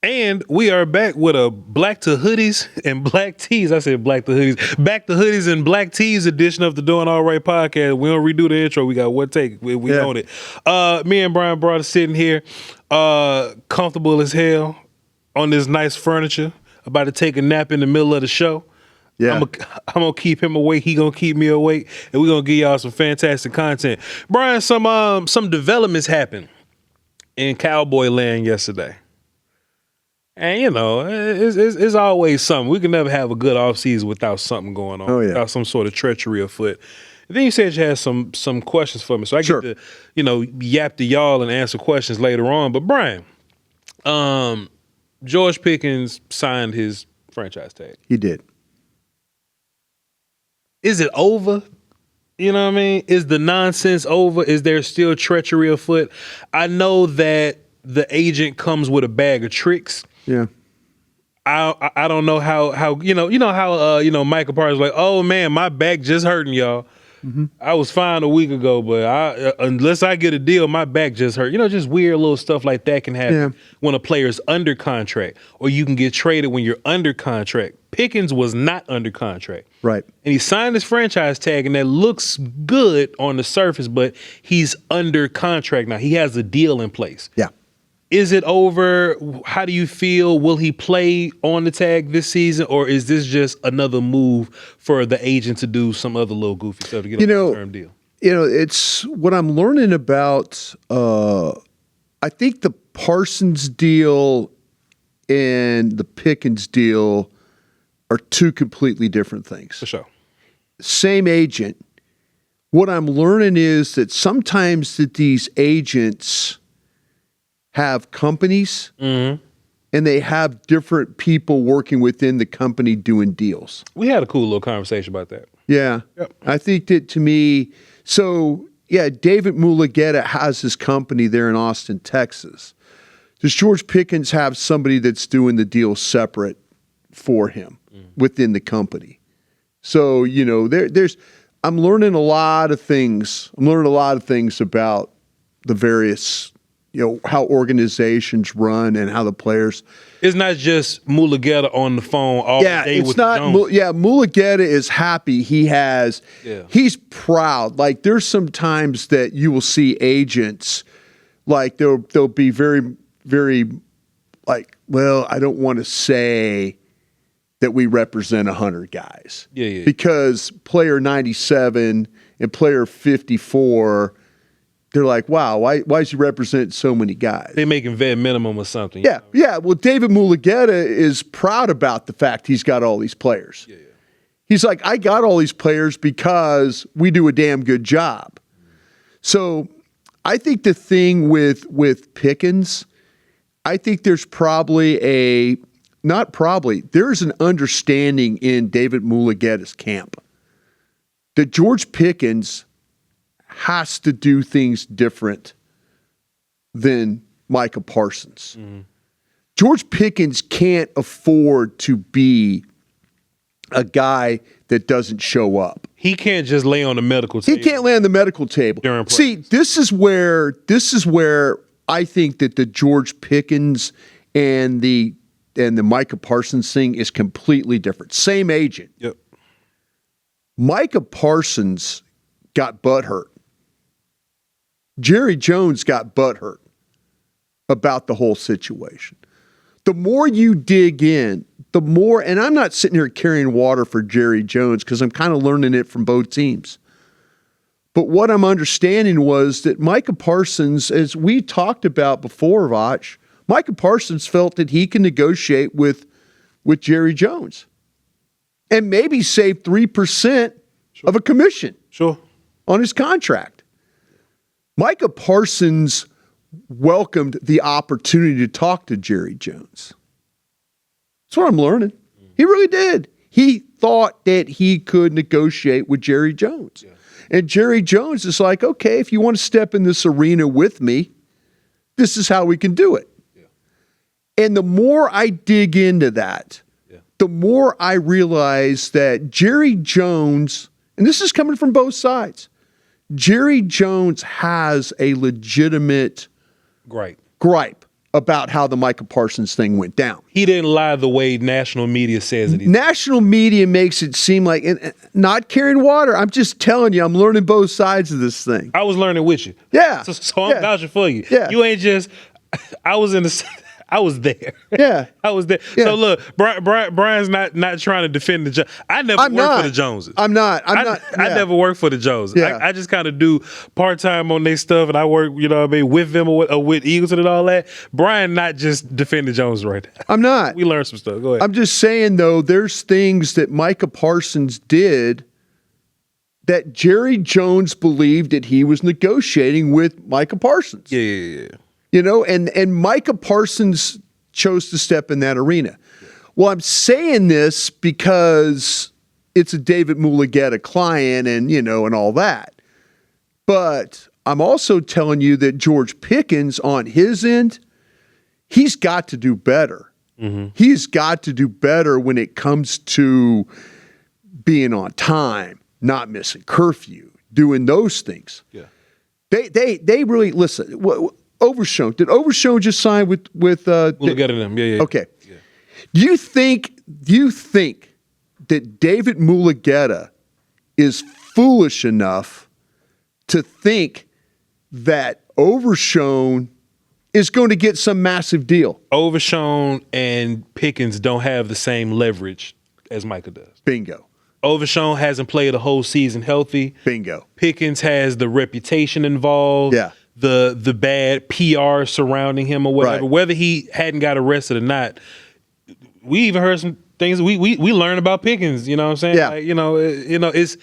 And we are back with a black to hoodies and black tees. I said black to hoodies. Back to hoodies and black tees edition of the Doing All Right podcast. We don't redo the intro. We got one take. We own it. Me and Bryan Broaddus sitting here, comfortable as hell on this nice furniture, about to take a nap in the middle of the show. Yeah. I'm gonna keep him awake. He gonna keep me awake, and we're gonna give y'all some fantastic content. Bryan, some developments happened in Cowboy land yesterday. And, you know, it's always something. We can never have a good offseason without something going on, without some sort of treachery afoot. And then you said you had some questions for me. So I get to, yap to y'all and answer questions later on. But, Bryan, George Pickens signed his franchise tag. He did. Is it over? You know what I mean? Is the nonsense over? Is there still treachery afoot? I know that the agent comes with a bag of tricks. Yeah. I don't know how how Micah Parsons was like, oh man, my back just hurting, y'all. Mm-hmm. I was fine a week ago, but unless I get a deal, my back just hurt. Just weird little stuff like that can happen when a player's under contract, or you can get traded when you're under contract. Pickens was not under contract. Right. And he signed his franchise tag, and that looks good on the surface, but he's under contract now. He has a deal in place. Yeah. Is it over? How do you feel? Will he play on the tag this season, or is this just another move for the agent to do some other little goofy stuff to get a long-term deal? It's what I'm learning about. I think the Parsons deal and the Pickens deal are two completely different things. For sure. Same agent. What I'm learning is that sometimes that these agents have companies and they have different people working within the company doing deals. We had a cool little conversation about that. Yeah. Yep. I think that to me, David Mulugeta has his company there in Austin, Texas. Does George Pickens have somebody that's doing the deal separate for him within the company? So, I'm learning a lot of things. I'm learning a lot of things about the various how organizations run and how the players. It's not just Mulugeta on the phone all day with Jones. Mulugeta is happy. He's proud. Like, there's some times that you will see agents, like they'll be very, very, like, well, I don't want to say that we represent 100 guys. Yeah. Because player 97 and player 54. They're like, wow, why is he represent so many guys? They're making vet minimum or something. Yeah. Well, David Mulugeta is proud about the fact he's got all these players. Yeah. He's like, I got all these players because we do a damn good job. So I think the thing with Pickens, I think there's there's an understanding in David Mulugeta's camp that George Pickens has to do things different than Micah Parsons. Mm-hmm. George Pickens can't afford to be a guy that doesn't show up. He can't just lay on the medical table. He can't lay on the medical table. See, this is where I think that the George Pickens and the Micah Parsons thing is completely different. Same agent. Yep. Micah Parsons got butthurt. Jerry Jones got butthurt about the whole situation. The more you dig in, the more, and I'm not sitting here carrying water for Jerry Jones because I'm kind of learning it from both teams. But what I'm understanding was that Micah Parsons, as we talked about before, Voch, Micah Parsons felt that he can negotiate with Jerry Jones and maybe save 3% of a commission on his contract. Micah Parsons welcomed the opportunity to talk to Jerry Jones. That's what I'm learning. He really did. He thought that he could negotiate with Jerry Jones. Yeah. And Jerry Jones is like, okay, if you want to step in this arena with me, this is how we can do it. Yeah. And the more I dig into that, the more I realize that Jerry Jones, and this is coming from both sides, Jerry Jones has a legitimate gripe about how the Micah Parsons thing went down. He didn't lie the way national media says it. National media makes it seem like, and not carrying water. I'm just telling you, I'm learning both sides of this thing. I was learning with you. Yeah. So I'm vouching for you. Yeah. You ain't just, I was there. Yeah. I was there. Yeah. So look, Bryan's not trying to defend the Jones. I never worked for the Joneses. I'm not. I never worked for the Joneses. Yeah. I just kind of do part-time on their stuff, and I work, you know what I mean, with them or with Eagleton and all that. Bryan not just defending Jones right now. I'm not. We learned some stuff. Go ahead. I'm just saying, though, there's things that Micah Parsons did that Jerry Jones believed that he was negotiating with Micah Parsons. Yeah. You know, and Micah Parsons chose to step in that arena. Well, I'm saying this because it's a David Mulugeta client and, you know, and all that. But I'm also telling you that George Pickens on his end, he's got to do better. Mm-hmm. He's got to do better when it comes to being on time, not missing curfew, doing those things. Yeah. They really, listen, Overshown. Did Overshown just sign with Mulugeta and them. Yeah. Okay. Yeah. Do you think that David Mulugeta is foolish enough to think that Overshown is going to get some massive deal? Overshown and Pickens don't have the same leverage as Micah does. Bingo. Overshown hasn't played a whole season healthy. Bingo. Pickens has the reputation involved. Yeah. The bad PR surrounding him or whatever. Right. Whether he hadn't got arrested or not, we even heard some things we learned about Pickens. You know what I'm saying? Yeah. Like,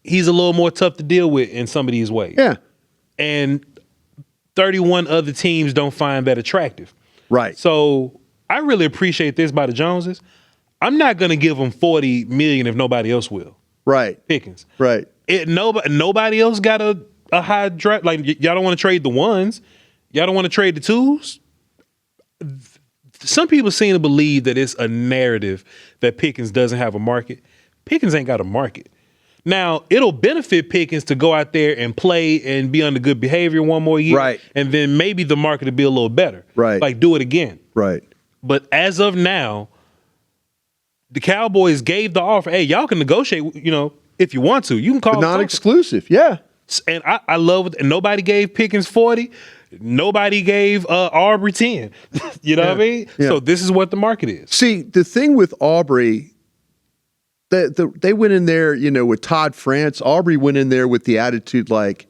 he's a little more tough to deal with in some of these ways. Yeah. And 31 other teams don't find that attractive. Right. So I really appreciate this by the Joneses. I'm not going to give them $40 million if nobody else will. Right. Pickens. Right. Nobody else got a high draft. Like, y'all don't want to trade the ones. Y'all don't want to trade the twos. Some people seem to believe that it's a narrative that Pickens doesn't have a market. Pickens ain't got a market. Now, it'll benefit Pickens to go out there and play and be under good behavior one more year. Right. And then maybe the market will be a little better. Right. Like, do it again. Right. But as of now, the Cowboys gave the offer. Hey, y'all can negotiate, if you want to. You can call it non-exclusive, yeah. And I love it. And nobody gave Pickens 40. Nobody gave Aubrey 10. You know what I mean? Yeah. So this is what the market is. See, the thing with Aubrey, they went in there, with Todd France. Aubrey went in there with the attitude like,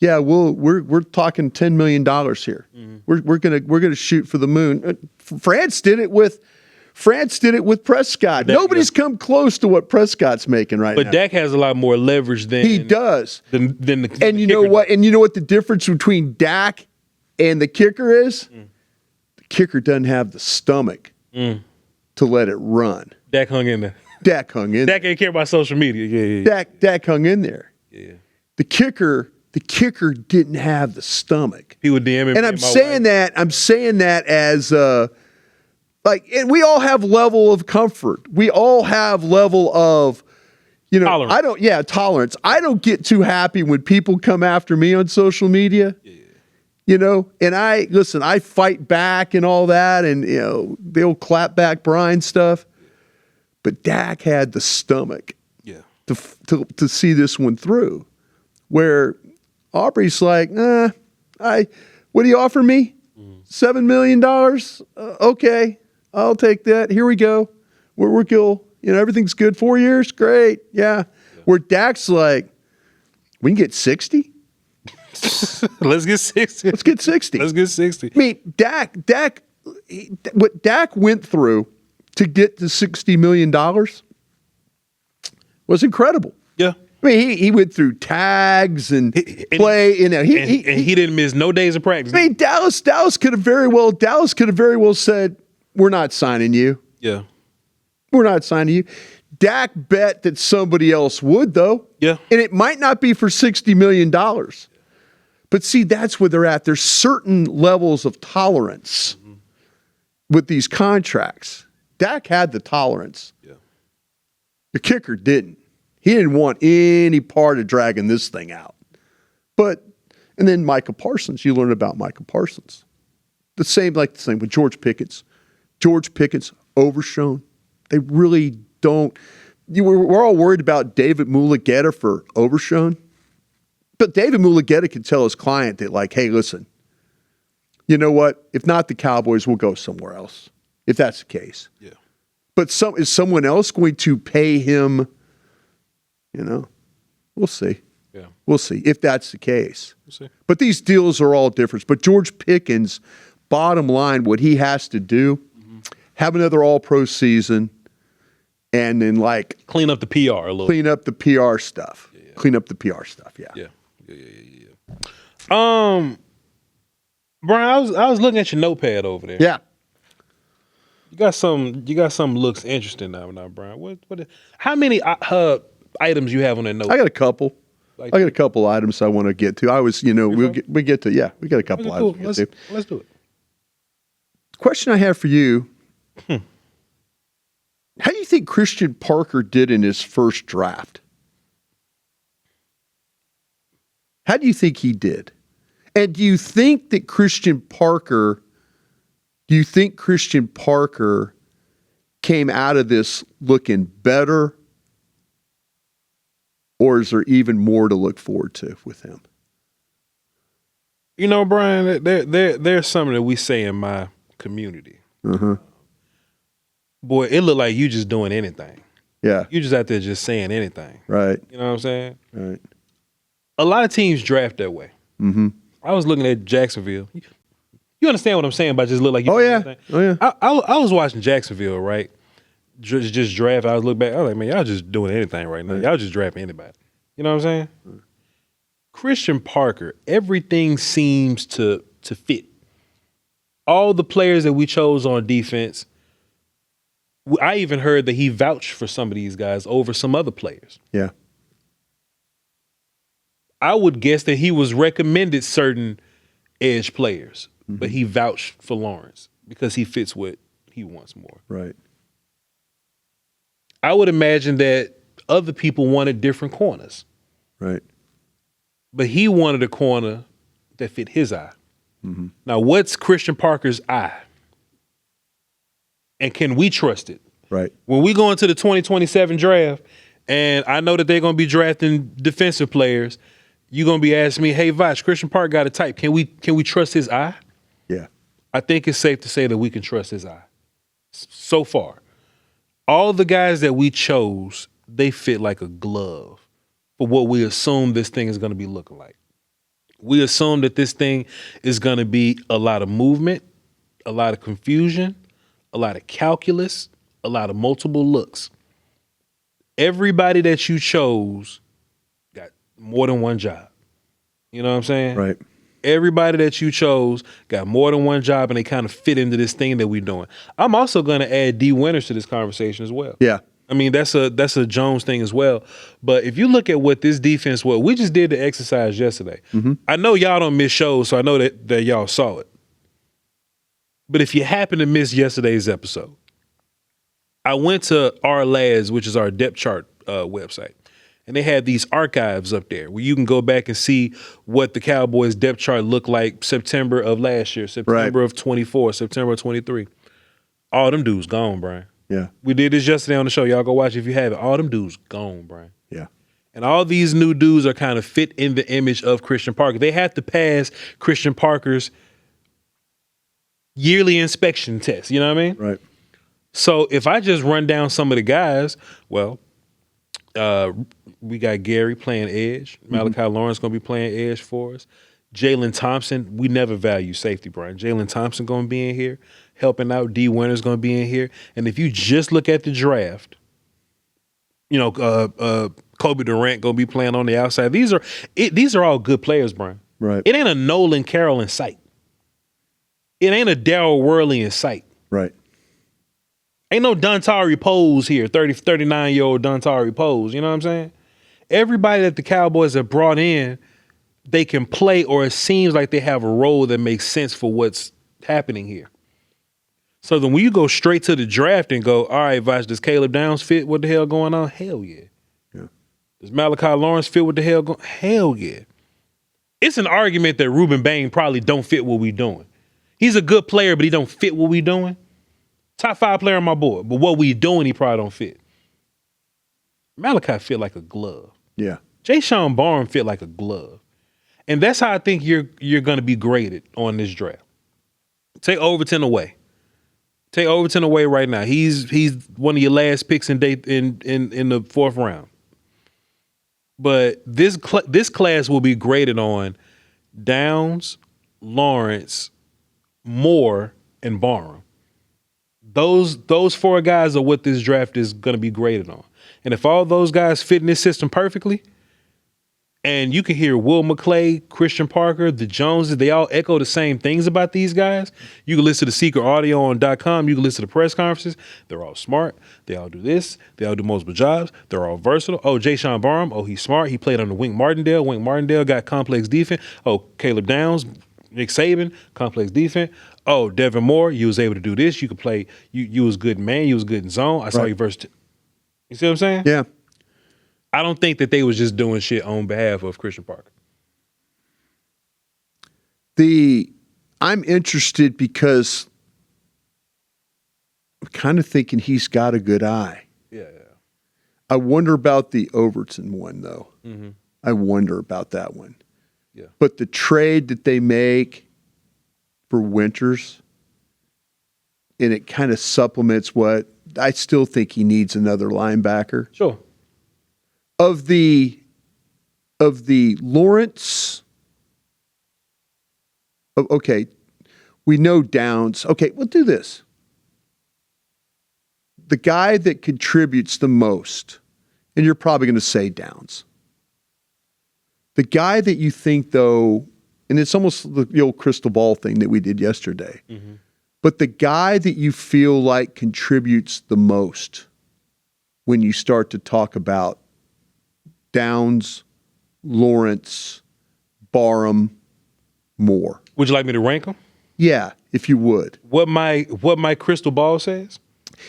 yeah, we're talking $10 million here. Mm-hmm. We're gonna shoot for the moon. France did it with Prescott. Nobody's come close to what Prescott's making right now. But Dak has a lot more leverage than he does. Than the and you know what? And you know what the difference between Dak and the kicker is? The kicker doesn't have the stomach to let it run. Dak hung in there. Dak hung in. Dak ain't care about social media. Yeah. Dak hung in there. Yeah. The kicker didn't have the stomach. He would DM him. And I'm saying that as and we all have level of comfort. We all have level of, tolerance. Tolerance. I don't get too happy when people come after me on social media. Yeah. And I fight back and all that, and they'll clap back Bryan stuff. But Dak had the stomach to see this one through. Where Aubrey's like, what do you offer me? $7 million? Okay. I'll take that. Here we go. We're cool. Everything's good. 4 years, great. Yeah. Where Dak's like, we can get 60. Let's get 60. Let's get 60. Let's get 60. I mean, what Dak went through to get to $60 million was incredible. Yeah. I mean, he went through tags and play. He didn't miss no days of practice. I mean, Dallas could have very well said, we're not signing you. Yeah. We're not signing you. Dak bet that somebody else would, though. Yeah. And it might not be for $60 million. But see, that's where they're at. There's certain levels of tolerance with these contracts. Dak had the tolerance. Yeah. The kicker didn't. He didn't want any part of dragging this thing out. And then Micah Parsons, you learn about Micah Parsons. The same with George Pickens. George Pickens, overshown. They really don't. We're all worried about David Mulugeta for overshown. But David Mulugeta can tell his client that, like, hey, listen, you know what? If not the Cowboys, we'll go somewhere else, if that's the case. Yeah. But is someone else going to pay him? We'll see. Yeah. We'll see if that's the case. We'll see. But these deals are all different. But George Pickens, bottom line, what he has to do, have another all-pro season, and then, like, clean up the PR a little. Clean up the PR stuff. Yeah. Clean up the PR stuff, Yeah. Bryan, I was looking at your notepad over there. Yeah. You got some looks interesting now, Bryan. What how many items you have on that notepad? I got a couple. I got a couple items I want to get to. I was, we got a couple items we get to. Let's do it. Question I have for you. How do you think Christian Parker did in his first draft? How do you think he did? And do you think Christian Parker came out of this looking better? Or is there even more to look forward to with him? Bryan, there's something that we say in my community. Boy, it looked like you just doing anything. Yeah. You just out there just saying anything. Right. You know what I'm saying? Right. A lot of teams draft that way. Mm-hmm. I was looking at Jacksonville. You understand what I'm saying by just look like you doing anything? Oh, yeah. I was watching Jacksonville, right? Just draft. I was looking back. I was like, man, y'all just doing anything right now. Y'all just drafting anybody. You know what I'm saying? Christian Parker, everything seems to fit. All the players that we chose on defense, I even heard that he vouched for some of these guys over some other players. Yeah. I would guess that he was recommended certain edge players, but he vouched for Lawrence because he fits what he wants more. Right. I would imagine that other people wanted different corners. Right. But he wanted a corner that fit his eye. Now, what's Christian Parker's eye? And can we trust it? Right. When we go into the 2027 draft, and I know that they're going to be drafting defensive players, you're going to be asking me, hey, Voch, Christian Parker got a type. Can we trust his eye? Yeah. I think it's safe to say that we can trust his eye. So far, all the guys that we chose, they fit like a glove for what we assume this thing is going to be looking like. We assume that this thing is going to be a lot of movement, a lot of confusion, a lot of calculus, a lot of multiple looks. Everybody that you chose got more than one job. You know what I'm saying? Right. Everybody that you chose got more than one job, and they kind of fit into this thing that we're doing. I'm also going to add D. Winters to this conversation as well. Yeah. I mean, that's a Jones thing as well. But if you look at what this defense was, we just did the exercise yesterday. I know y'all don't miss shows, so I know that y'all saw it. But if you happen to miss yesterday's episode, I went to our LADS, which is our depth chart website, and they had these archives up there where you can go back and see what the Cowboys depth chart looked like September of last year, September of 24, September of 23. All them dudes gone, Bryan. Yeah. We did this yesterday on the show. Y'all go watch it if you haven't. All them dudes gone, Bryan. Yeah. And all these new dudes are kind of fit in the image of Christian Parker. They have to pass Christian Parker's yearly inspection test. You know what I mean? Right. So if I just run down some of the guys, well, we got Gary playing edge. Malachi Lawrence going to be playing edge for us. Jalen Thompson, we never value safety, Bryan. Jalen Thompson going to be in here helping out. D. Winters going to be in here. And if you just look at the draft, Kobe Durant going to be playing on the outside. These are all good players, Bryan. Right. It ain't a Nolan Carroll in sight. It ain't a Darryl Worley in sight. Right. Ain't no Dontari Pose here, 39-year-old Dontari Pose. You know what I'm saying? Everybody that the Cowboys have brought in, they can play, or it seems like they have a role that makes sense for what's happening here. So then when you go straight to the draft and go, all right, Voch, does Caleb Downs fit what the hell going on? Hell yeah. Does Malachi Lawrence fit what the hell going on? Hell yeah. It's an argument that Ruben Bain probably don't fit what we doing. He's a good player, but he don't fit what we doing. Top 5 player on my board, but what we doing, he probably don't fit. Malachi fit like a glove. Yeah. Jaysean Barham fit like a glove. And that's how I think you're going to be graded on this draft. Take Overton away. Take Overton away right now. He's one of your last picks in the 4th round. But this class will be graded on Downs, Lawrence, Moore, and Barham. Those 4 guys are what this draft is going to be graded on. And if all those guys fit in this system perfectly, and you can hear Will McClay, Christian Parker, the Joneses, they all echo the same things about these guys. You can listen to Secret Audio on .com. You can listen to press conferences. They're all smart. They all do this. They all do multiple jobs. They're all versatile. Oh, Jaysean Barham. Oh, he's smart. He played under Wink Martindale. Wink Martindale got complex defense. Oh, Caleb Downs, Nick Saban, complex defense. Oh, Devin Moore, you was able to do this. You could play. You was good in man. You was good in zone. I saw you versatile. You see what I'm saying? Yeah. I don't think that they was just doing shit on behalf of Christian Parker. I'm interested because I'm kind of thinking he's got a good eye. Yeah. I wonder about the Overton one, though. Mm-hmm. I wonder about that one. Yeah. But the trade that they make for Winters, and it kind of supplements what I still think he needs another linebacker. Sure. Of the Lawrence, okay, we know Downs. Okay, we'll do this. The guy that contributes the most, and you're probably going to say Downs. The guy that you think, though, and it's almost the old crystal ball thing that we did yesterday, but the guy that you feel like contributes the most when you start to talk about Downs, Lawrence, Barham, Moore. Would you like me to rank them? Yeah, if you would. What my crystal ball says?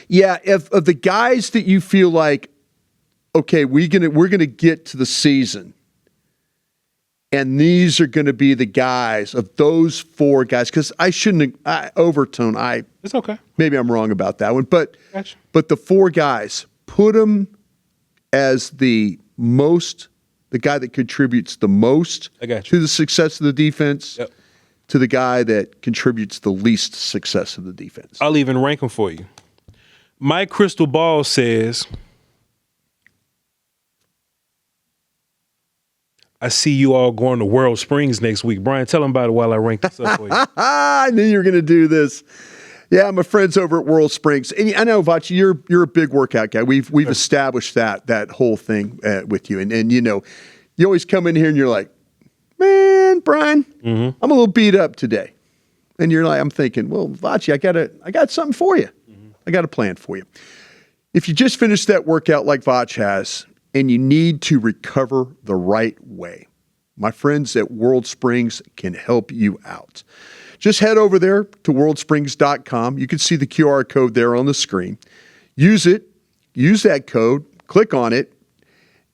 Yeah, if of the guys that you feel like, okay, we're gonna get to the season, and these are gonna be the guys of those 4 guys. Because I shouldn't overtone. It's okay. Maybe I'm wrong about that one, but Gotcha. But the 4 guys, put them as the guy that contributes the most to the success of the defense, to the guy that contributes the least success of the defense. I'll even rank them for you. My crystal ball says, I see you all going to World Springs next week. Bryan, tell them about it while I rank this up for you. I knew you were going to do this. Yeah, my friends over at World Springs, and I know, Voch, you're a big workout guy. We've established that whole thing with you, and you know, you always come in here and you're like, man, Bryan, I'm a little beat up today, and you're like, I'm thinking, well, Voch, I got something for you. I got a plan for you. If you just finished that workout like Voch has, and you need to recover the right way, my friends at World Springs can help you out. Just head over there to worldsprings.com. You can see the QR code there on the screen. Use it. Use that code. Click on it.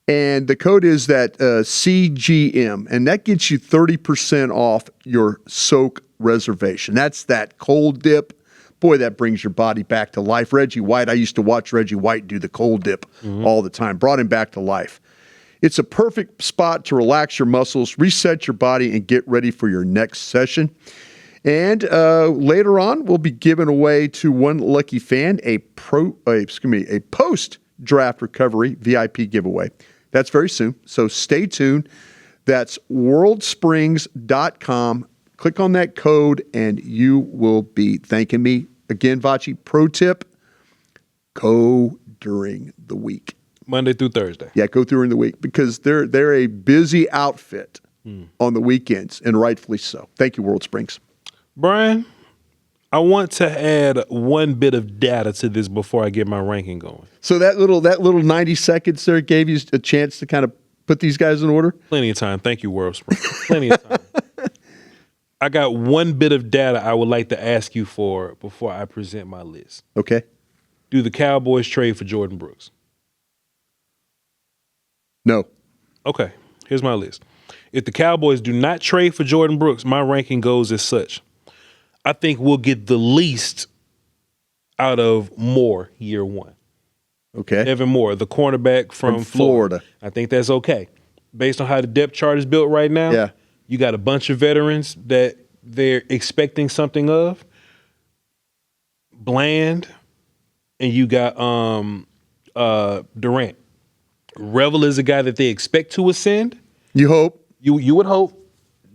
And the code is that CGM. And that gets you 30% off your soak reservation. That's that cold dip. Boy, that brings your body back to life. Reggie White, I used to watch Reggie White do the cold dip all the time. Brought him back to life. It's a perfect spot to relax your muscles, reset your body, and get ready for your next session. And later on, we'll be giving away to one lucky fan a post-draft recovery VIP giveaway. That's very soon, so stay tuned. That's worldsprings.com. Click on that code, and you will be thanking me. Again, Vochi, pro tip, go during the week. Monday through Thursday. Yeah, go during the week because they're a busy outfit on the weekends, and rightfully so. Thank you, World Springs. Bryan, I want to add one bit of data to this before I get my ranking going. So that little 90 seconds there gave you a chance to kind of put these guys in order? Plenty of time. Thank you, World Springs. Plenty of time. I got one bit of data I would like to ask you for before I present my list. Okay. Do the Cowboys trade for Jordan Brooks? No. Okay, here's my list. If the Cowboys do not trade for Jordan Brooks, my ranking goes as such. I think we'll get the least out of Moore year one. Okay. Evan Moore, the cornerback from Florida. I think that's okay. Based on how the depth chart is built right now, you got a bunch of veterans that they're expecting something of. Bland, and you got Durant. Revel is a guy that they expect to ascend. You hope. You would hope.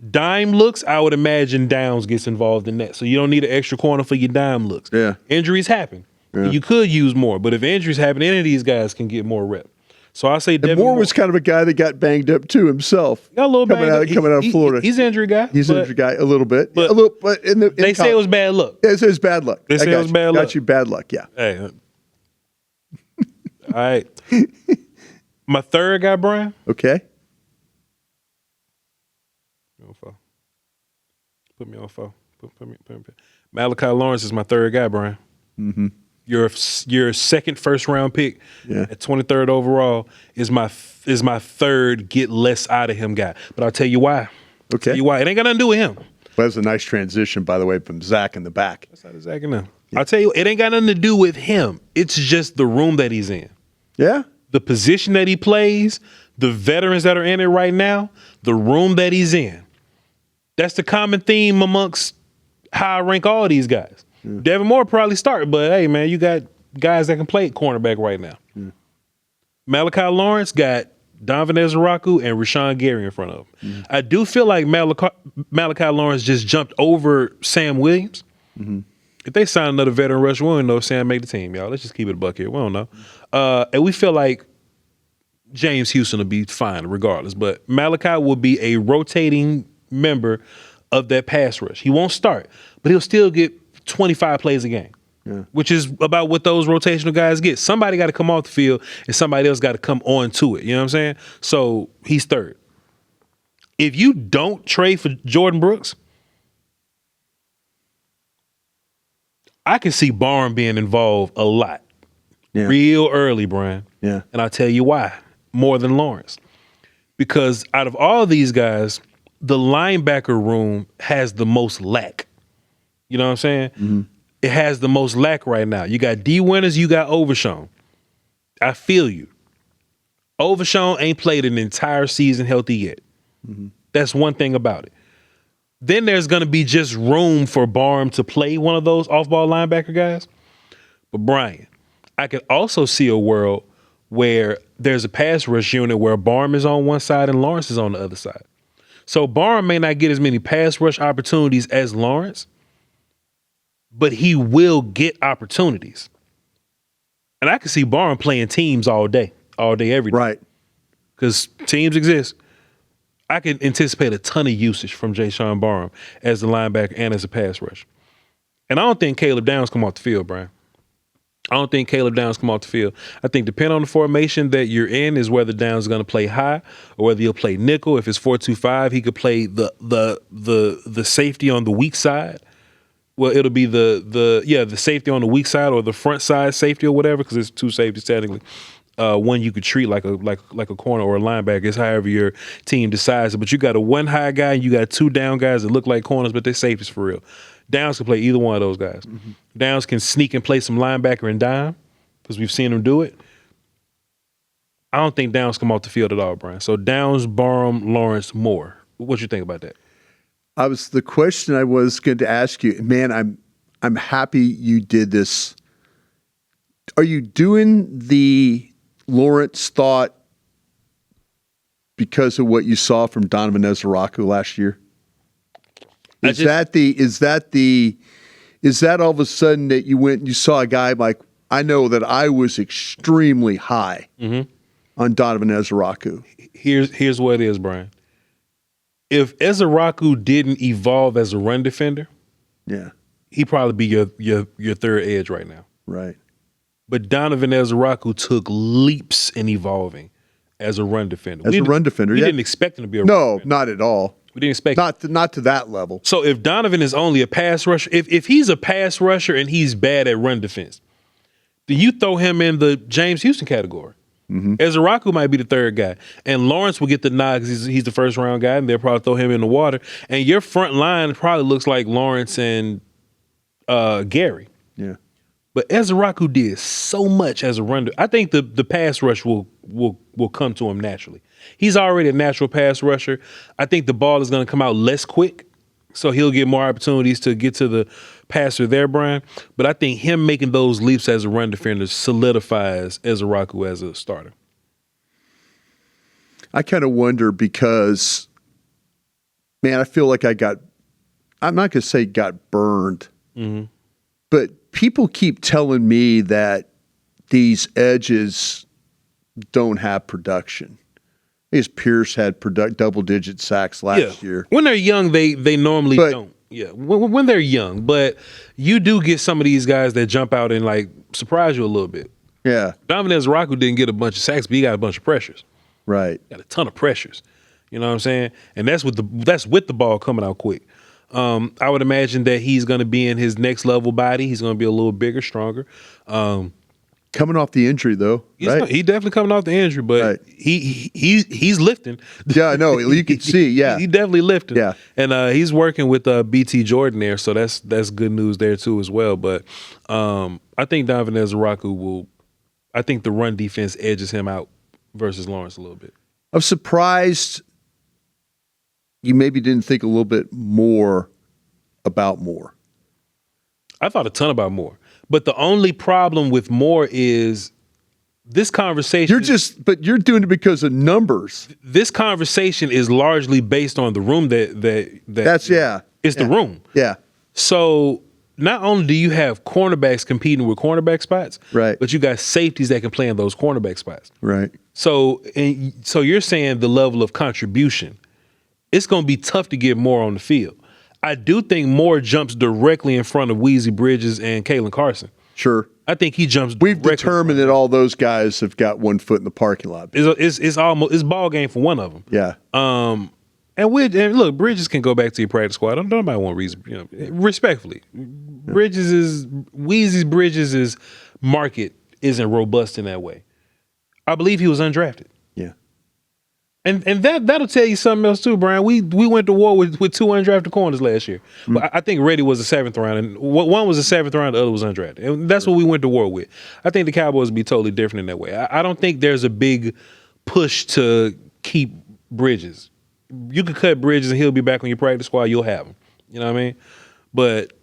Dime looks, I would imagine Downs gets involved in that. So you don't need an extra corner for your dime looks. Yeah. Injuries happen. Yeah. You could use more, but if injuries happen, any of these guys can get more rep. So I say Devin Moore was kind of a guy that got banged up too himself. Got a little coming out of Florida. He's an injury guy. He's an injury guy a little bit. But they say it was bad luck. They say it was bad luck. They say it was bad luck. Got you bad luck, yeah. Hey. All right. My third guy, Bryan. Okay. Put me on phone. Put me. Malachi Lawrence is my third guy, Bryan. Mm-hmm. Your second first round pick at 23rd overall is my third get less out of him guy. But I'll tell you why. Okay. Tell you why. It ain't got nothing to do with him. Well, that's a nice transition, by the way, from Zach in the back. That's how Zach and them. Yeah. I'll tell you, it ain't got nothing to do with him. It's just the room that he's in. Yeah. The position that he plays, the veterans that are in it right now, the room that he's in. That's the common theme amongst how I rank all these guys. Yeah. Devin Moore probably start, but hey, man, you got guys that can play cornerback right now. Yeah. Malachi Lawrence got Donovan Ezeraku and Rashawn Gary in front of him. Mm-hmm. I do feel like Malachi Lawrence just jumped over Sam Williams. Mm-hmm. If they sign another veteran rush, we don't know if Sam made the team, y'all. Let's just keep it a buck here. We don't know. And we feel like James Houston will be fine regardless, but Malachi will be a rotating member of that pass rush. He won't start, but he'll still get 25 plays a game, which is about what those rotational guys get. Somebody got to come off the field and somebody else got to come on to it. You know what I'm saying? So he's third. If you don't trade for Jordan Brooks, I can see Barn being involved a lot. Yeah. Real early, Bryan. Yeah. And I'll tell you why, more than Lawrence. Because out of all these guys, the linebacker room has the most lack. You know what I'm saying? Mm-hmm. It has the most lack right now. You got D. Winters, you got Overshown. I feel you. Overshown ain't played an entire season healthy yet. Mm-hmm. That's one thing about it. Then there's going to be just room for Barham to play one of those off-ball linebacker guys. But Bryan, I could also see a world where there's a pass rush unit where Barham is on one side and Lawrence is on the other side. So Barham may not get as many pass rush opportunities as Lawrence, but he will get opportunities. And I can see Barham playing teams all day, every day. Right. Because teams exist. I can anticipate a ton of usage from Jayshon Barham as the linebacker and as a pass rush. And I don't think Caleb Downs come off the field, Bryan. I don't think Caleb Downs come off the field. I think depending on the formation that you're in is whether Downs is going to play high or whether he'll play nickel. If it's 4-2-5, he could play the safety on the weak side. Well, it'll be the safety on the weak side or the front side safety or whatever, because it's two safeties technically. One you could treat like a corner or a linebacker. It's however your team decides it. But you got a one high guy and you got two down guys that look like corners, but they're safeties for real. Downs can play either one of those guys. Mm-hmm. Downs can sneak and play some linebacker and dime, because we've seen him do it. I don't think Downs come off the field at all, Bryan. So Downs, Barham, Lawrence, Moore. What you think about that? The question I was going to ask you, man, I'm happy you did this. Are you doing the Lawrence thought because of what you saw from Donovan Ezeraku last year? Is that all of a sudden that you went and you saw a guy like, I know that I was extremely high on Donovan Ezeraku. Here's what it is, Bryan. If Ezeraku didn't evolve as a run defender, he'd probably be your third edge right now. Right. But Donovan Ezeraku took leaps in evolving as a run defender. We didn't expect him to be a run defender. No, not at all. We didn't expect not to that level. So if Donovan is only a pass rusher, if he's a pass rusher and he's bad at run defense, then you throw him in the James Houston category. Mm-hmm. Ezeraku might be the third guy. And Lawrence will get the nod because he's the first round guy, and they'll probably throw him in the water. And your front line probably looks like Lawrence and Gary. Yeah. But Ezraku did so much as a runner. I think the pass rush will come to him naturally. He's already a natural pass rusher. I think the ball is going to come out less quick, so he'll get more opportunities to get to the passer there, Bryan. But I think him making those leaps as a run defender solidifies Ezraku as a starter. I kind of wonder because, man, I feel like I'm not going to say got burned, but people keep telling me that these edges don't have production. Because Pierce had double-digit sacks last year. When they're young, they normally don't. Yeah, when they're young. But you do get some of these guys that jump out and, like, surprise you a little bit. Yeah. Donovan Ezraku didn't get a bunch of sacks, but he got a bunch of pressures. Right. Got a ton of pressures. You know what I'm saying? And that's with the ball coming out quick. I would imagine that he's going to be in his next level body. He's going to be a little bigger, stronger. Coming off the injury, though, right? He definitely coming off the injury, but he's lifting. Yeah, I know. You can see, yeah. He definitely lifting. Yeah. And he's working with BT Jordan there, so that's good news there, too, as well. But I think Donovan Ezraku I think the run defense edges him out versus Lawrence a little bit. I'm surprised you maybe didn't think a little bit more about Moore. I thought a ton about Moore. But the only problem with Moore is this conversation. But you're doing it because of numbers. This conversation is largely based on the room it's the room. Yeah. So not only do you have cornerbacks competing with cornerback spots, right, but you got safeties that can play in those cornerback spots. Right. So you're saying the level of contribution, it's going to be tough to get Moore on the field. I do think Moore jumps directly in front of Weezy Bridges and Kalen Carson. Sure. I think he jumps. We've determined that all those guys have got 1 foot in the parking lot. It's ball game for one of them. Yeah. And look, Bridges can go back to your practice squad. Nobody want reason, respectfully. Weezy Bridges' market isn't robust in that way. I believe he was undrafted. Yeah. And that'll tell you something else too, Bryan. We went to war with 2 undrafted corners last year. But I think Reddy was a 7th round, and one was a 7th round, the other was undrafted. And that's what we went to war with. I think the Cowboys would be totally different in that way. I don't think there's a big push to keep Bridges. You could cut Bridges and he'll be back on your practice squad. You'll have him. You know what I mean? But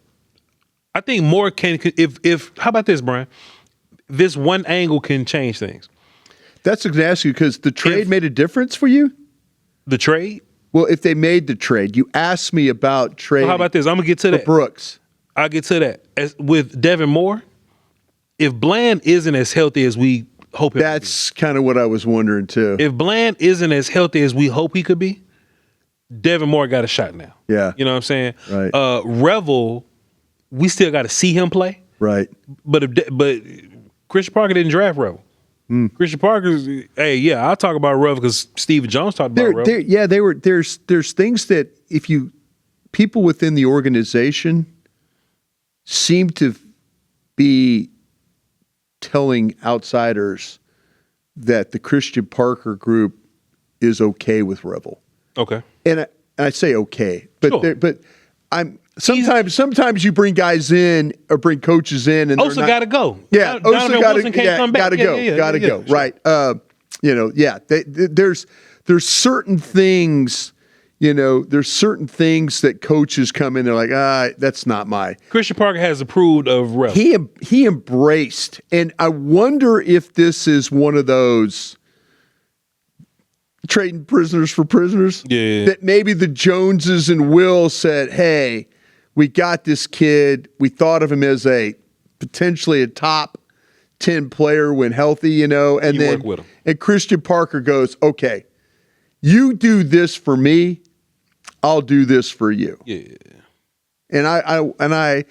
I think Moore can. If how about this, Bryan? This one angle can change things. That's going to ask you because the trade made a difference for you? The trade? Well, if they made the trade, you asked me about trade. Well, how about this? I'm going to get to that. Brooks. I'll get to that. With Devin Moore, if Bland isn't as healthy as we hope he That's kind of what I was wondering, too. If Bland isn't as healthy as we hope he could be, Devin Moore got a shot now. Yeah. You know what I'm saying? Right. Revel, we still got to see him play. Right. But Christian Parker didn't draft Revel. Christian Parker's, I'll talk about Revel because Stephen Jones talked about Revel. There's things that people within the organization seem to be telling outsiders that the Christian Parker group is okay with Revel. Okay. And I say okay, but sure. Sometimes you bring guys in or bring coaches in and Osa got to go. Yeah, Donovan Wilson can't come back. Got to go. Got to go. Right. There's certain things. There's certain things that coaches come in. They're like, that's not my. Christian Parker has approved of Rev. He embraced, and I wonder if this is one of those trading prisoners for prisoners. Yeah. That maybe the Joneses and Will said, hey, we got this kid. We thought of him as potentially a top 10 player when healthy, and then work with him. And Christian Parker goes, okay, you do this for me, I'll do this for you. Yeah. And I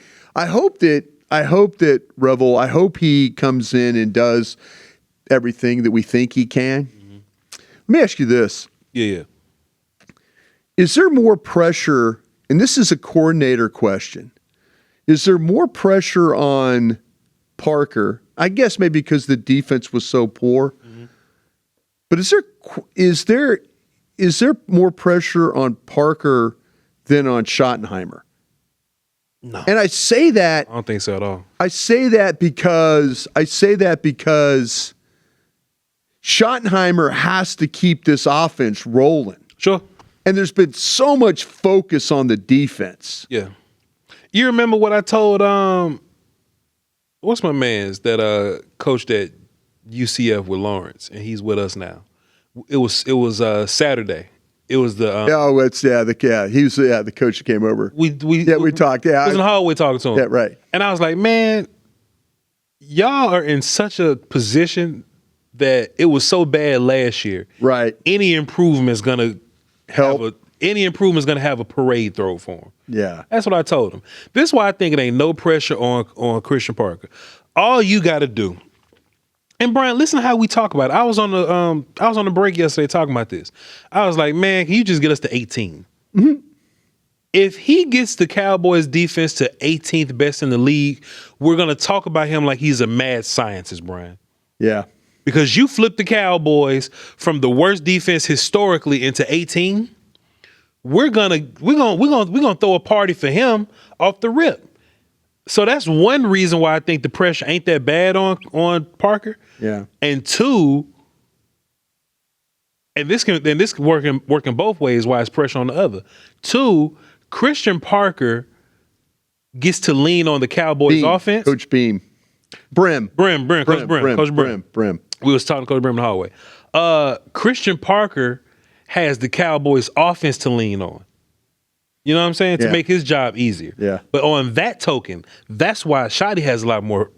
hope that Revel, I hope he comes in and does everything that we think he can. Mm-hmm. Let me ask you this. Yeah. Is there more pressure, and this is a coordinator question, is there more pressure on Parker? I guess maybe because the defense was so poor. Mm-hmm. But is there more pressure on Parker than on Schottenheimer? No. And I say that I don't think so at all. I say that because Schottenheimer has to keep this offense rolling. Sure. And there's been so much focus on the defense. Yeah. You remember what I told what's my man's that coached at UCF with Lawrence, and he's with us now. It was Saturday. It was the he was the coach that came over. we talked. Yeah, I was in the hallway talking to him. Yeah, right. And I was like, man, y'all are in such a position that it was so bad last year. Right. Any improvement's gonna Help. have a parade throw for him. Yeah. That's what I told him. This is why I think it ain't no pressure on Christian Parker. All you got to do. And Bryan, listen to how we talk about it. I was on the break yesterday talking about this. I was like, man, can you just get us to 18? Mm-hmm. If he gets the Cowboys defense to 18th best in the league, we're gonna talk about him like he's a mad scientist, Bryan. Yeah. Because you flipped the Cowboys from the worst defense historically into 18. We're gonna throw a party for him off the rip. So that's one reason why I think the pressure ain't that bad on Parker. Yeah. And two, and this working both ways. Why it's pressure on the other. Two, Christian Parker gets to lean on the Cowboys offense. Coach Beam. Coach Brim. We was talking to Coach Brim in the hallway. Christian Parker has the Cowboys offense to lean on. You know what I'm saying? To make his job easier. Yeah. But on that token, that's why Schotty has a lot more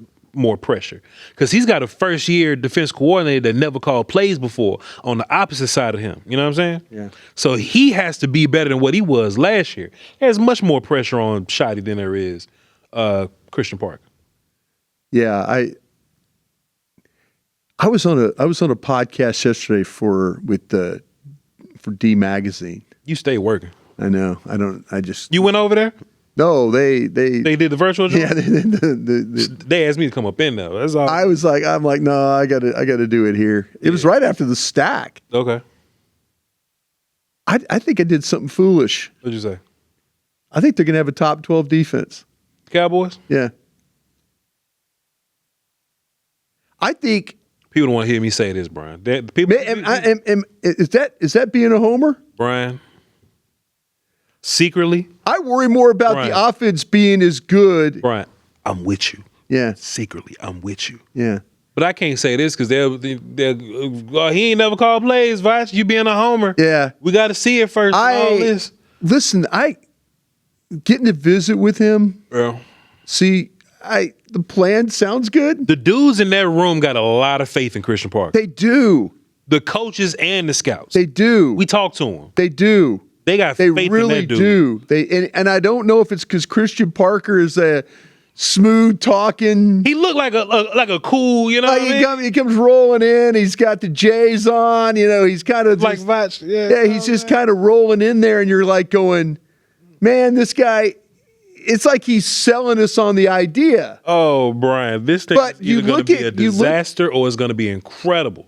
pressure. Because he's got a first-year defense coordinator that never called plays before on the opposite side of him. You know what I'm saying? Yeah. So he has to be better than what he was last year. There's much more pressure on Schotty than there is Christian Parker. Yeah, I was on a podcast yesterday for D Magazine. You stay working. I know. You went over there? No, they did the virtual job? Yeah, they asked me to come up in there. That's all. I'm like, no, I gotta do it here. It was right after the stack. Okay. I think I did something foolish. What'd you say? I think they're gonna have a top 12 defense. Cowboys? Yeah. I think people don't want to hear me say this, Bryan. is that being a homer? Bryan, secretly, I worry more about the offense being as good. Bryan, I'm with you. Yeah. Secretly, I'm with you. Yeah. But I can't say this because he ain't never called plays, Voch. You being a homer. Yeah. We got to see it first. All this. Listen, getting to visit with him. Bro. See, the plan sounds good. The dudes in that room got a lot of faith in Christian Parker. They do. The coaches and the scouts. They do. We talk to them. They do. They got faith in that dude. They really do. And I don't know if it's because Christian Parker is a smooth talking. He looked like a cool, you know. Like what I mean? He comes rolling in. He's got the J's on. You know, he's kind of like Voch. Yeah, he's just kind of rolling in there, and you're like going, man, this guy. It's like he's selling us on the idea. Oh, Bryan, this thing is either going to be a disaster or it's going to be incredible.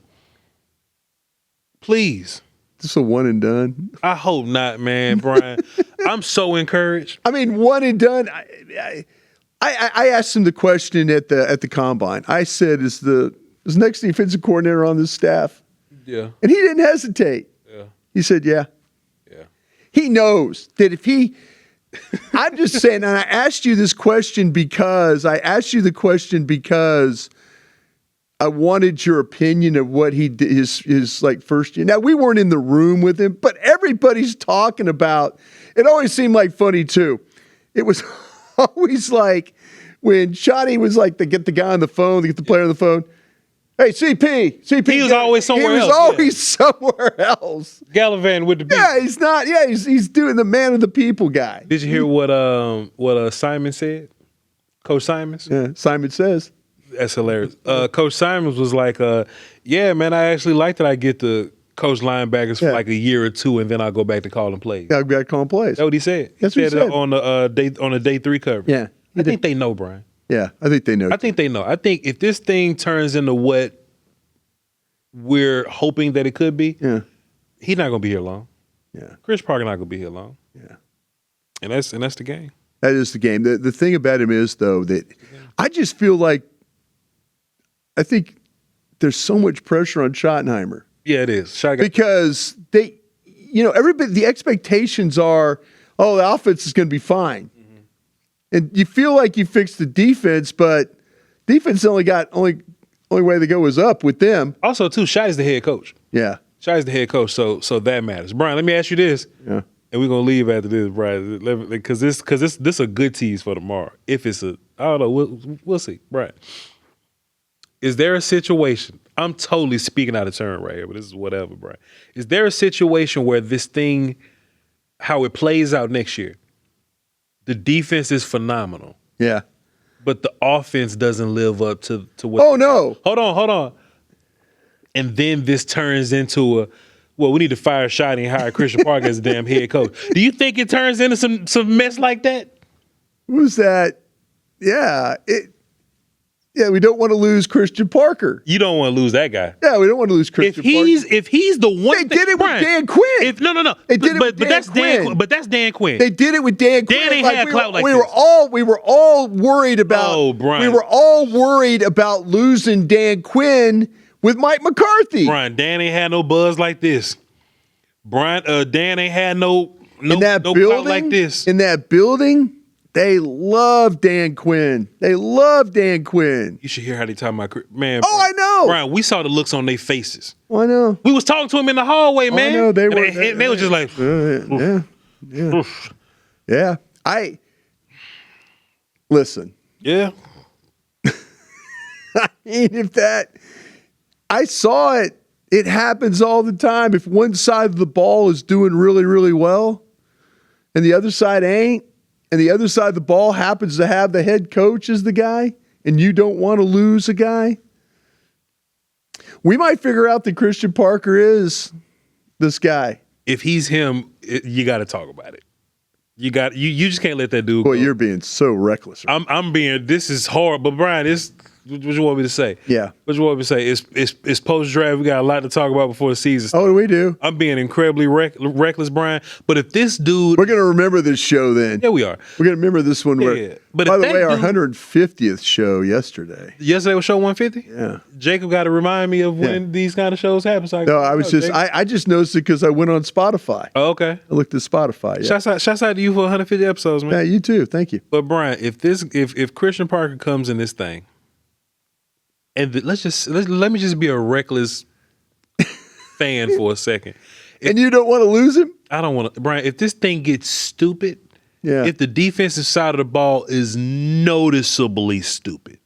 Please. This is a one and done. I hope not, man, Bryan. I'm so encouraged. I mean, one and done. I asked him the question at the combine. I said, "Is next defensive coordinator on this staff?" Yeah. And he didn't hesitate. Yeah. He said, "Yeah." Yeah. He knows that if he. I'm just saying, and I asked you this question because I wanted your opinion of what he did his like first year. Now we weren't in the room with him, but everybody's talking about. It always seemed like funny too. It was always like when Schotty was like to get the guy on the phone, to get the player on the phone. Hey, CP. He was always somewhere else. He was always somewhere else. Gallivanting with the people. Yeah, he's not. Yeah, he's doing the man of the people guy. Did you hear what Simon said? Coach Simons? Yeah, Simon says. That's hilarious. Coach Simons was like, yeah, man, I actually like that I get to coach linebackers for like a year or two, and then I'll go back to calling plays. Yeah, I'll go back to calling plays. That's what he said. That's what he said. On the day 3 coverage. Yeah. I think they know, Bryan. Yeah, I think they know. I think they know. I think if this thing turns into what we're hoping that it could be, he's not going to be here long. Yeah. Chris Parker not going to be here long. Yeah. And that's the game. That is the game. The thing about him is, though, that I just feel like I think there's so much pressure on Schottenheimer. Yeah, it is. Because everybody, the expectations are, oh, the offense is going to be fine. Mm-hmm. And you feel like you fixed the defense, but defense only way to go is up with them. Also, too, Schotty's the head coach. Yeah. Schotty's the head coach, so that matters. Bryan, let me ask you this. Yeah. And we're gonna leave after this, Bryan, because this a good tease for tomorrow. If it's I don't know, we'll see, Bryan. Is there a situation? I'm totally speaking out of turn right here, but this is whatever, Bryan. Is there a situation where this thing, how it plays out next year, the defense is phenomenal. Yeah. But the offense doesn't live up to what. Oh no! Hold on. And then this turns into we need to fire Schotty and hire Christian Parker as a damn head coach. Do you think it turns into some mess like that? Who's that? Yeah. We don't want to lose Christian Parker. You don't want to lose that guy. Yeah, we don't want to lose Christian Parker. If he's the one, they did it with Dan Quinn. No. They did it with Dan Quinn. But that's Dan Quinn. They did it with Dan Quinn. Dan ain't had clout like this. We were all worried about. Oh, Bryan. We were all worried about losing Dan Quinn with Mike McCarthy. Bryan, Dan ain't had no buzz like this. Dan ain't had no clout like this. In that building. They love Dan Quinn. You should hear how they talk about man. Oh, I know. Bryan, we saw the looks on their faces. Oh, I know. We was talking to him in the hallway, man. I know. They were just like, yeah. Listen. Yeah. I mean, I saw it. It happens all the time. If one side of the ball is doing really, really well, and the other side ain't, and the other side of the ball happens to have the head coach as the guy, and you don't want to lose a guy, we might figure out that Christian Parker is this guy. If he's him, you got to talk about it. You just can't let that dude go. Boy, you're being so reckless. Right? This is hard, but Bryan, what you want me to say? Yeah. What you want me to say? It's post-draft. We got a lot to talk about before the season starts. Oh, we do? I'm being incredibly reckless, Bryan. But if this dude... We're going to remember this show then. Yeah, we are. We're going to remember this one. Yeah. But by the way, our 150th show yesterday. Yesterday was show 150? Yeah. Jacob got to remind me of when these kind of shows happen. So I just noticed it because I went on Spotify. Oh, okay. I looked at Spotify. Yeah. Shouts out to you for 150 episodes, man. Yeah, you too. Thank you. But Bryan, if Christian Parker comes in this thing, and let me just be a reckless fan for a second. And you don't want to lose him? I don't want to. Bryan, if this thing gets stupid, if the defensive side of the ball is noticeably stupid,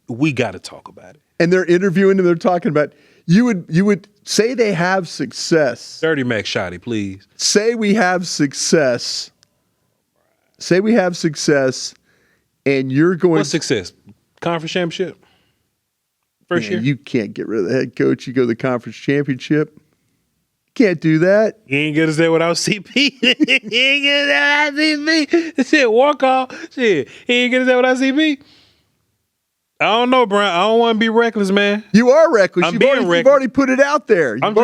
we got to talk about it. And they're interviewing him. They're talking about you would say they have success. 30 Max Schotty, please. Say we have success. Say we have success, and you're going. What success? Conference championship. First year? You can't get rid of the head coach. You go to the conference championship. Can't do that. You ain't get us there without CP. He ain't get us there without CP. Shit, walk off. Shit, he ain't get us there without CP. I don't know, Bryan. I don't want to be reckless, man. You are reckless. You've already put it out there. I'm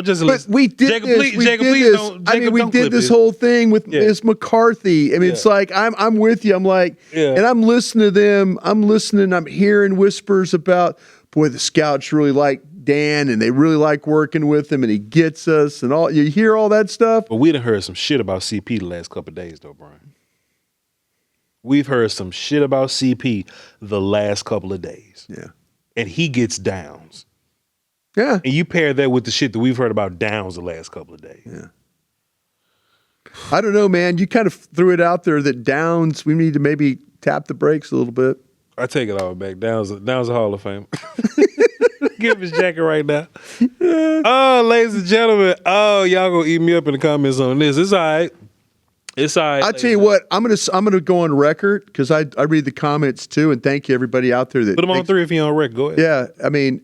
just but we did Jacob, this. We did this whole thing with Miss McCarthy. I mean, it's like I'm with you. I'm like, and I'm listening to them. I'm listening. I'm hearing whispers about, boy, the scouts really like Dan, and they really like working with him, and he gets us, and all. You hear all that stuff. But we done heard some shit about CP the last couple of days, though, Bryan. We've heard some shit about CP the last couple of days. Yeah. And he gets downs. Yeah. And you pair that with the shit that we've heard about Downs the last couple of days. Yeah. I don't know, man. You kind of threw it out there that Downs, we need to maybe tap the brakes a little bit. I take it all back. Downs a Hall of Fame. Give him his jacket right now. Oh, ladies and gentlemen. Oh, y'all gonna eat me up in the comments on this. It's all right. It's all right. I'll tell you what, I'm gonna go on record because I read the comments too, and thank you everybody out there that put them on 3 if you're on record. Go ahead. Yeah, I mean,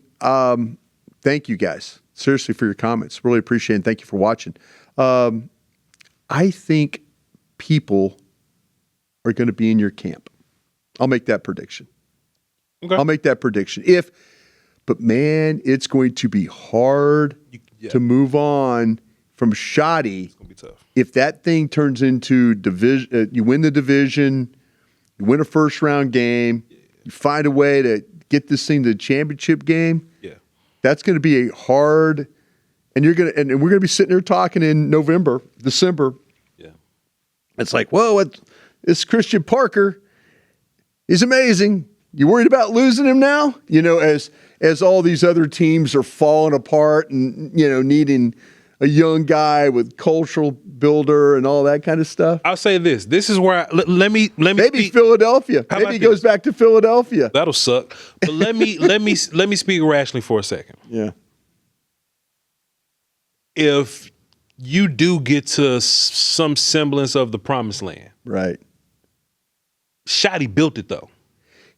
thank you guys seriously for your comments. Really appreciate it. And thank you for watching. I think people are going to be in your camp. I'll make that prediction. Okay. I'll make that prediction. But man, it's going to be hard to move on from Schotty. It's gonna be tough. If that thing turns into division, you win the division, you win a first round game, you find a way to get this thing to the championship game. Yeah, that's going to be a hard. And we're going to be sitting there talking in December. Yeah, it's like, whoa, it's Christian Parker. He's amazing. You worried about losing him now? As all these other teams are falling apart and needing a young guy with cultural builder and all that kind of stuff. I'll say this. This is where let me maybe Philadelphia. Maybe he goes back to Philadelphia. That'll suck. But let me speak rationally for a second. Yeah. If you do get to some semblance of the promised land, right? Schotty built it though.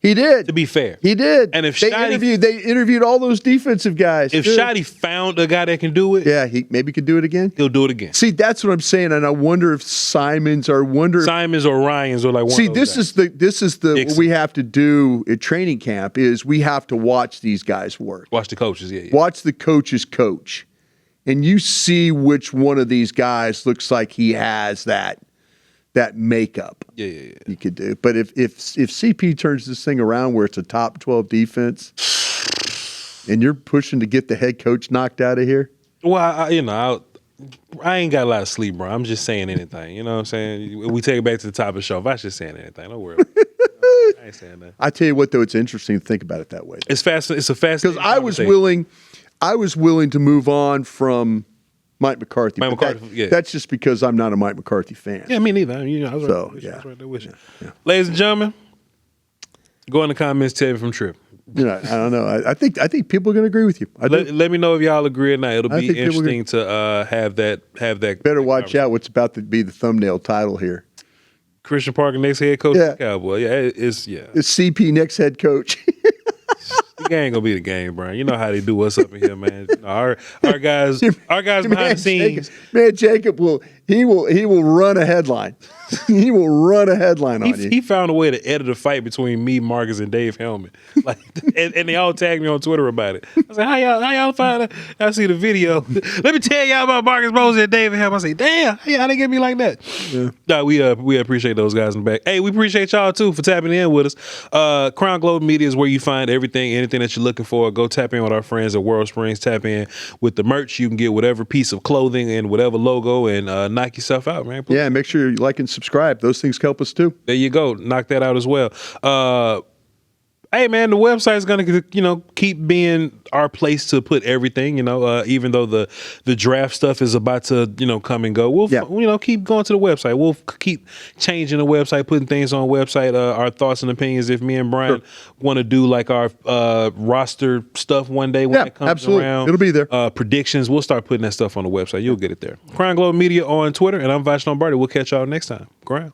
He did. To be fair, he did. And if they interviewed all those defensive guys. If Schotty found a guy that can do it, yeah, he maybe could do it again. He'll do it again. See, that's what I'm saying, and I wonder if Simons or Ryans or like one. See, of those this is the what we have to do at training camp is we have to watch these guys work. Watch the coaches, yeah. Watch the coaches coach, and you see which one of these guys looks like he has that makeup. Yeah. You could do. But if CP turns this thing around where it's a top 12 defense and you're pushing to get the head coach knocked out of here. Well, I ain't got a lot of sleep, bro. I'm just saying anything. You know what I'm saying? We take it back to the top of the show. If I just saying anything, don't worry. I ain't saying that. I tell you what, though, it's interesting to think about it that way. It's fast. It's a fast. Because I was willing to move on from Mike McCarthy. That's just because I'm not a Mike McCarthy fan. Yeah, me neither. I was right there with you. Yeah. Ladies and gentlemen, go in the comments, tell me if I'm tripping. I don't know. I think people are going to agree with you. Let me know if y'all agree or not. It'll be interesting to have that. Better watch out what's about to be the thumbnail title here. Christian Parker, next head coach of the Cowboys. It's CP next head coach. The game gonna be the game, Bryan. You know how they do us up in here, man. Our guys behind the scenes. Jacob will run a headline. He will run a headline on you. He found a way to edit a fight between me, Marcus, and Dave Hellman. Like, and they all tagged me on Twitter about it. I was like, how y'all find it? I see the video. Let me tell y'all about Marcus Moses and Dave Hellman. I say, damn, how they get me like that? Yeah. No, we appreciate those guys in the back. Hey, we appreciate y'all too for tapping in with us. Crown Globe Media is where you find anything that you're looking for. Go tap in with our friends at World Springs. Tap in with the merch. You can get whatever piece of clothing and whatever logo and knock yourself out, man. Yeah, make sure you like and subscribe. Those things help us too. There you go. Knock that out as well. Hey man, the website's gonna keep being our place to put everything. Even though the draft stuff is about to come and go, we'll keep going to the website. We'll keep changing the website, putting things on the website. Our thoughts and opinions. If me and Bryan want to do like our roster stuff one day when it comes around, it'll be there. Predictions. We'll start putting that stuff on the website. You'll get it there. Crown Globe Media on Twitter, and I'm Voch Lombardi. We'll catch y'all next time. Crown.